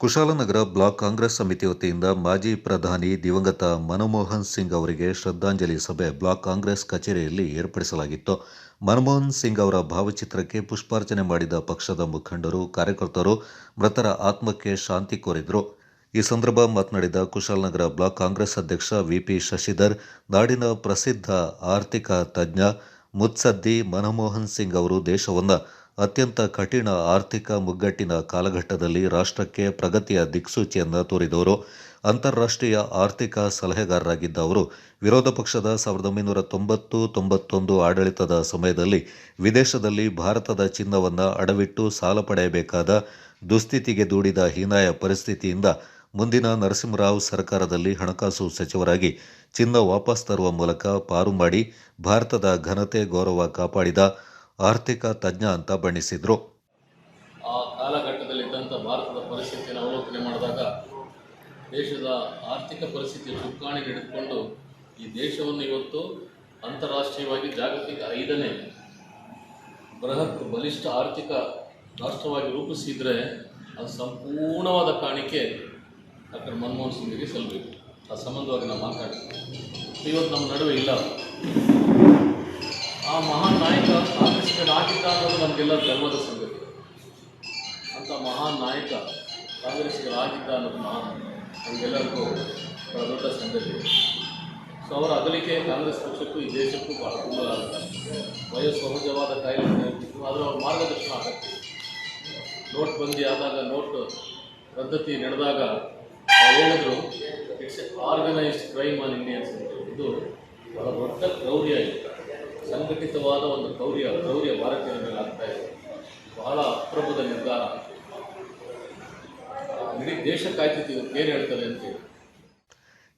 Kushalnagar block Congress ಸಮಿತಿ ವತಿಯಿಂದ ಮಾಜಿ ಪ್ರಧಾನಿ ದಿವಂಗತ ಮನಮೋಹನ್ ಸಿಂಗ್ ಅವರಿಗೆ ಶ್ರದ್ಧಾಂಜಲಿ ಸಭೆ ಬ್ಲಾಕ್ ಕಾಂಗ್ರೆಸ್ ಕಚೇರಿಯಲ್ಲಿ ಏರ್ಪಡಿಸಲಾಗಿತ್ತು. ಮನಮೋಹನ್ ಸಿಂಗ್ ಅವರ ಭಾವಚಿತ್ರಕ್ಕೆ ಪುಷ್ಪಾರ್ಚನೆ ಮಾಡಿದ ಪಕ್ಷದ ಮುಖಂಡರು, ಕಾರ್ಯಕರ್ತರು ಮೃತರ ಆತ್ಮಕ್ಕೆ ಶಾಂತಿ ಕೋರಿದರು. ಈ ಸಂದರ್ಭ ಮಾತನಾಡಿದ ಕುಶಾಲನಗರ ಬ್ಲಾಕ್ ಕಾಂಗ್ರೆಸ್ ಅಧ್ಯಕ್ಷ ವಿಪಿ ಶಶಿಧರ್, ನಾಡಿನ ಪ್ರಸಿದ್ಧ ಆರ್ಥಿಕ ತಜ್ಞ ಮುತ್ಸದ್ದಿ ಮನಮೋಹನ್ ಸಿಂಗ್ ಅವರು ದೇಶವನ್ನು ಅತ್ಯಂತ ಕಠಿಣ ಆರ್ಥಿಕ ಮುಗ್ಗಟ್ಟಿನ ಕಾಲಘಟ್ಟದಲ್ಲಿ ರಾಷ್ಟ್ರಕ್ಕೆ ಪ್ರಗತಿಯ ದಿಕ್ಸೂಚಿಯನ್ನು ತೋರಿದವರು. ಅಂತಾರಾಷ್ಟ್ರೀಯ ಆರ್ಥಿಕ ಸಲಹೆಗಾರರಾಗಿದ್ದ ಅವರು ವಿರೋಧ ಪಕ್ಷದ 1990-91 ಆಡಳಿತದ ಸಮಯದಲ್ಲಿ ವಿದೇಶದಲ್ಲಿ ಭಾರತದ ಚಿನ್ನವನ್ನು ಅಡವಿಟ್ಟು ಸಾಲ ಪಡೆಯಬೇಕಾದ ದುಸ್ಥಿತಿಗೆ ದೂಡಿದ ಹೀನಾಯ ಪರಿಸ್ಥಿತಿಯಿಂದ ಮುಂದಿನ ನರಸಿಂಹರಾವ್ ಸರ್ಕಾರದಲ್ಲಿ ಹಣಕಾಸು ಸಚಿವರಾಗಿ ಚಿನ್ನ ವಾಪಸ್ ತರುವ ಮೂಲಕ ಪಾರು ಮಾಡಿ ಭಾರತದ ಘನತೆ ಗೌರವ ಕಾಪಾಡಿದ ಆರ್ಥಿಕ ತಜ್ಞ ಅಂತ ಬಣ್ಣಿಸಿದ್ರು. ಆ ಕಾಲಘಟ್ಟದಲ್ಲಿದ್ದಂಥ ಭಾರತದ ಪರಿಸ್ಥಿತಿಯನ್ನು ಅವಲೋಕನೆ ಮಾಡಿದಾಗ ದೇಶದ ಆರ್ಥಿಕ ಪರಿಸ್ಥಿತಿಯ ಚುಕ್ಕಾಣಿ ಹಿಡಿದುಕೊಂಡು ಈ ದೇಶವನ್ನು ಇವತ್ತು ಅಂತಾರಾಷ್ಟ್ರೀಯವಾಗಿ ಜಾಗತಿಕ 5ನೇ ಬೃಹತ್ ಬಲಿಷ್ಠ ಆರ್ಥಿಕ ರಾಷ್ಟ್ರವಾಗಿ ರೂಪಿಸಿದರೆ ಅದು ಸಂಪೂರ್ಣವಾದ ಕಾಣಿಕೆ ಡಾಕ್ಟರ್ ಮನಮೋಹನ್ ಸಿಂಗ್ಗೆ ಸಲ್ಲಬೇಕು. ಆ ಸಂಬಂಧವಾಗಿ ನಾವು ಮಾತಾಡ್ತೀವಿ. ಇವತ್ತು ನಮ್ಮ ನಡುವೆ ಇಲ್ಲ. ಆ ಮಹಾನ್ ನಾಯಕ ಕಾಂಗ್ರೆಸ್ಗೆ ಆಗಿದ್ದ ಅನ್ನೋದು ನಮಗೆಲ್ಲ ಗರ್ವದ ಸಂಗತಿ. ಅಂಥ ಮಹಾನ್ ನಾಯಕ ಕಾಂಗ್ರೆಸ್ಗೆ ಆಗಿದ್ದ ಅನ್ನೋದು ನಮಗೆಲ್ಲರಿಗೂ ಬಹಳ ದೊಡ್ಡ ಸಂಗತಿ. ಸೊ ಅವರ ಅಗಲಿಕೆ ಕಾಂಗ್ರೆಸ್ ಪಕ್ಷಕ್ಕೂ ಈ ದೇಶಕ್ಕೂ ಬಹಳ ತುಂಬ ವಯೋಸಹಜವಾದ ಕಾಯಿಲೆ ಇರ್ತಿತ್ತು. ಆದರೆ ಅವ್ರ ಮಾರ್ಗದರ್ಶನ ಆಗತ್ತೆ. ನೋಟ್ ಬಂದಿ ಆದಾಗ, ನೋಟ್ ರದ್ದತಿ ನಡೆದಾಗ ಹೇಳಿದ್ರು, it's organised crime on Indians ಅಂತ. ಇದು ಬಹಳ ದೊಡ್ಡ ಕ್ರೌರ್ಯ ಇದೆ, ಸಂಘಟಿತವಾದ ಒಂದು ಕ್ರೌರ್ಯ ಭಾರತೀಯರ ಮೇಲೆ ಆಗ್ತಾ ಇದೆ. ಬಹಳ ಅಪ್ರಬುದ್ಧ ನಿರ್ಧಾರ. ಇಡೀ ದೇಶ ಕಾಯ್ತಿತ್ತು ಏನು ಹೇಳ್ತಾರೆ ಅಂತೇಳಿ.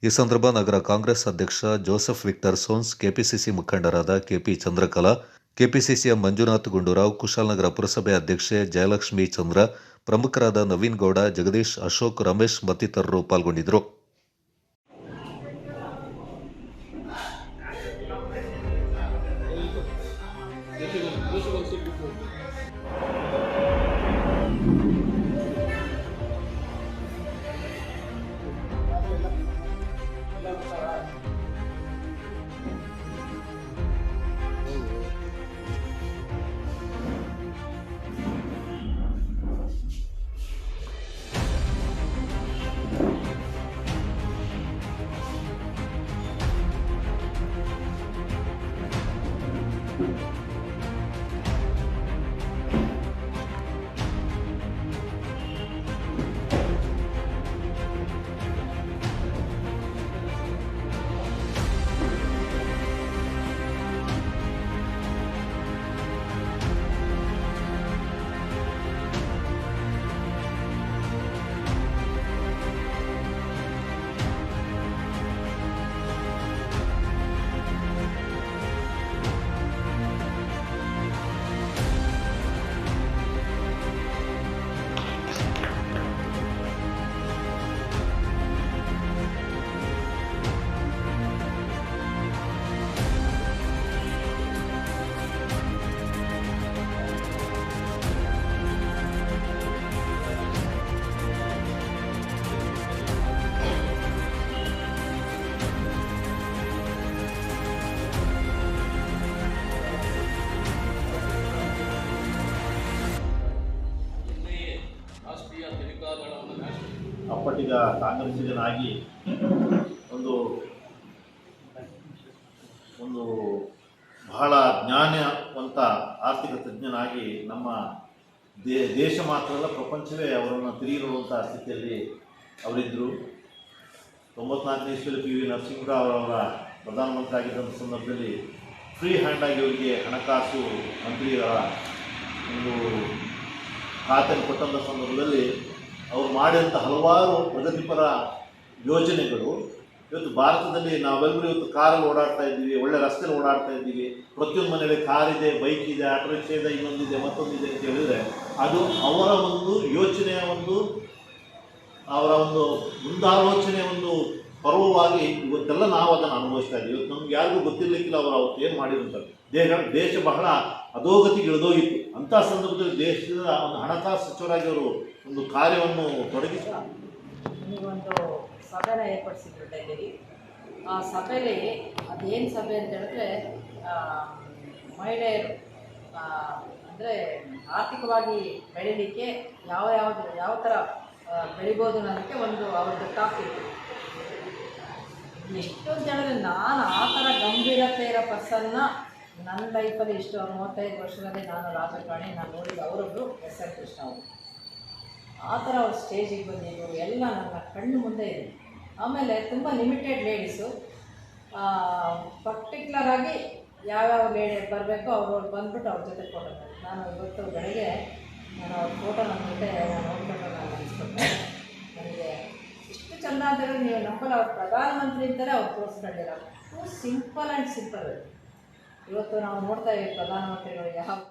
ಈ ಸಂದರ್ಭ ನಗರ ಕಾಂಗ್ರೆಸ್ ಅಧ್ಯಕ್ಷ ಜೋಸೆಫ್ ವಿಕ್ಟರ್ ಸೋನ್ಸ್, ಕೆಪಿಸಿಸಿ ಮುಖಂಡರಾದ ಕೆಪಿ ಚಂದ್ರಕಲಾ, ಕೆಪಿಸಿಸಿಯ ಮಂಜುನಾಥ್ ಗುಂಡೂರಾವ್, ಕುಶಾಲನಗರ ಪುರಸಭೆ ಅಧ್ಯಕ್ಷೆ ಜಯಲಕ್ಷ್ಮೀ ಚಂದ್ರ, ಪ್ರಮುಖರಾದ ನವೀನ್ ಗೌಡ, ಜಗದೀಶ್, ಅಶೋಕ್, ರಮೇಶ್ ಮತ್ತಿತರರು ಪಾಲ್ಗೊಂಡಿದ್ದರು. ಅಪ್ಪಟ್ಟಿಗ ಕಾಂಗ್ರೆಸ್ಸಿಗನಾಗಿ ಒಂದು ಬಹಳ ಜ್ಞಾನವಂತ ಆರ್ಥಿಕ ತಜ್ಞನಾಗಿ ನಮ್ಮ ದೇಶ ಮಾತ್ರ ಅಲ್ಲ, ಪ್ರಪಂಚವೇ ಅವರನ್ನು ತಿರುಗಿ ನೋಡುವಂಥ ಸ್ಥಿತಿಯಲ್ಲಿ ಅವರಿದ್ದರು. 94ನೇ ಇಸ್ವಿಯಲ್ಲಿ ಪಿ ವಿ ನರಸಿಂಹರಾವ್ ಅವರ ಪ್ರಧಾನಮಂತ್ರಿ ಆಗಿದ್ದಂಥ ಸಂದರ್ಭದಲ್ಲಿ ಫ್ರೀ ಹ್ಯಾಂಡಾಗಿ ಅವರಿಗೆ ಹಣಕಾಸು ಮಂತ್ರಿಯವರ ಒಂದು ಖಾತೆಯನ್ನು ಕೊಟ್ಟಂಥ ಸಂದರ್ಭದಲ್ಲಿ ಅವರು ಮಾಡಿದಂಥ ಹಲವಾರು ಪ್ರಗತಿಪರ ಯೋಜನೆಗಳು ಇವತ್ತು ಭಾರತದಲ್ಲಿ ನಾವೆಲ್ಲರೂ ಇವತ್ತು ಕಾರಲ್ಲಿ ಓಡಾಡ್ತಾ ಇದ್ದೀವಿ, ಒಳ್ಳೆ ರಸ್ತೆಯಲ್ಲಿ ಓಡಾಡ್ತಾ ಇದ್ದೀವಿ. ಪ್ರತಿಯೊಂದು ಮನೆಯಲ್ಲಿ ಕಾರ್ ಇದೆ, ಬೈಕ್ ಇದೆ, ಆಟೋ ರಿಕ್ಷಾ ಇದೆ, ಇನ್ನೊಂದಿದೆ, ಮತ್ತೊಂದಿದೆ ಅಂತ ಹೇಳಿದರೆ ಅದು ಅವರ ಒಂದು ಯೋಚನೆಯ ಅವರ ಒಂದು ಮುಂದಾಲೋಚನೆಯ ಒಂದು ಪರ್ವವಾಗಿ ಇವತ್ತೆಲ್ಲ ನಾವು ಅದನ್ನು ಅನುಭವಿಸ್ತಾ ಇದ್ದೀವಿ. ಇವತ್ತು ನಮ್ಗೆ ಯಾರಿಗೂ ಗೊತ್ತಿರಲಿಕ್ಕಿಲ್ಲ ಅವರು ಅವತ್ತು ಏನು ಮಾಡಿರುತ್ತಾರೆ. ದೇಶ ಬಹಳ ಅಧೋಗತಿಗೆ ಇಳಿದೋಗಿತ್ತು. ಅಂಥ ಸಂದರ್ಭದಲ್ಲಿ ದೇಶದ ಒಂದು ಹಣಕಾಸು ಸಚಿವರಾಗಿ ಅವರು ಒಂದು ಕಾರ್ಯವನ್ನು ತೊಡಗಿಸಿದರು. ನೀವೊಂದು ಸಭೆನ ಏರ್ಪಡಿಸಿದ್ರು ಡೆಲ್ಲಿಲಿ. ಆ ಸಭೆಯಲ್ಲಿ ಅದೇನು ಸಭೆ ಅಂತ ಹೇಳಿದ್ರೆ ಮಹಿಳೆಯರು ಅಂದರೆ ಆರ್ಥಿಕವಾಗಿ ಬೆಳೀಲಿಕ್ಕೆ ಯಾವ ಥರ ಬೆಳಿಬೋದು ಅನ್ನೋದಕ್ಕೆ ಒಂದು ಅವ್ರದ್ದು ಟಾಪಿಕ್. ಎಷ್ಟೊಂದು ಹೇಳಿದ್ರೆ ನಾನು ಆ ಥರ ಗಂಭೀರತೆ ಇರೋ ಪರ್ಸನ್ನ ನನ್ನ ಲೈಫಲ್ಲಿ 35 ವರ್ಷದಲ್ಲಿ ನಾನು ರಾಜಕಾರಣಿ ನಾನು ನೋಡಿದ್ದು ಅವರೊಬ್ಬರು SR ಕೃಷ್ಣ ಅವರು. ಆ ಥರ ಅವ್ರು ಸ್ಟೇಜಿಗೆ ಬಂದಿದ್ದು ಎಲ್ಲ ನನ್ನ ಕಣ್ಣು ಮುಂದೆ ಇದೆ. ಆಮೇಲೆ ತುಂಬ ಲಿಮಿಟೆಡ್ ಲೇಡೀಸು, ಪರ್ಟಿಕ್ಯುಲರಾಗಿ ಯಾವ್ಯಾವ ಲೇಡಿ ಬರಬೇಕೋ ಅವ್ರವ್ರು ಬಂದ್ಬಿಟ್ಟು ಅವ್ರ ಜೊತೆ ಫೋಟೋ. ನಾನು ಇವತ್ತು ಬೆಳಗ್ಗೆ ಅವ್ರ ಫೋಟೋ ನನ್ನ ಜೊತೆ ನಾನು ನೋಡ್ಕೊಂಡು ನಾನು ಅನಿಸ್ಕೊಂಡೆ. ನನಗೆ ಇಷ್ಟು ಚೆಂದ ಅಂತ ಹೇಳಿದ್ರೆ ನೀವು ನಂಬಲ್ಲ, ಅವ್ರು ಪ್ರಧಾನಮಂತ್ರಿ ಅಂತಾರೆ ಅವ್ರು ತೋರಿಸ್ಕೊಂಡಿರೋ ಸಿಂಪಲ್ ಆ್ಯಂಡ್ ಸಿಂಪಲ್. ಇವತ್ತು ನಾವು ನೋಡ್ತಾ ಇದ್ದೀವಿ ಪ್ರಧಾನಮಂತ್ರಿಗಳು ಯಾವ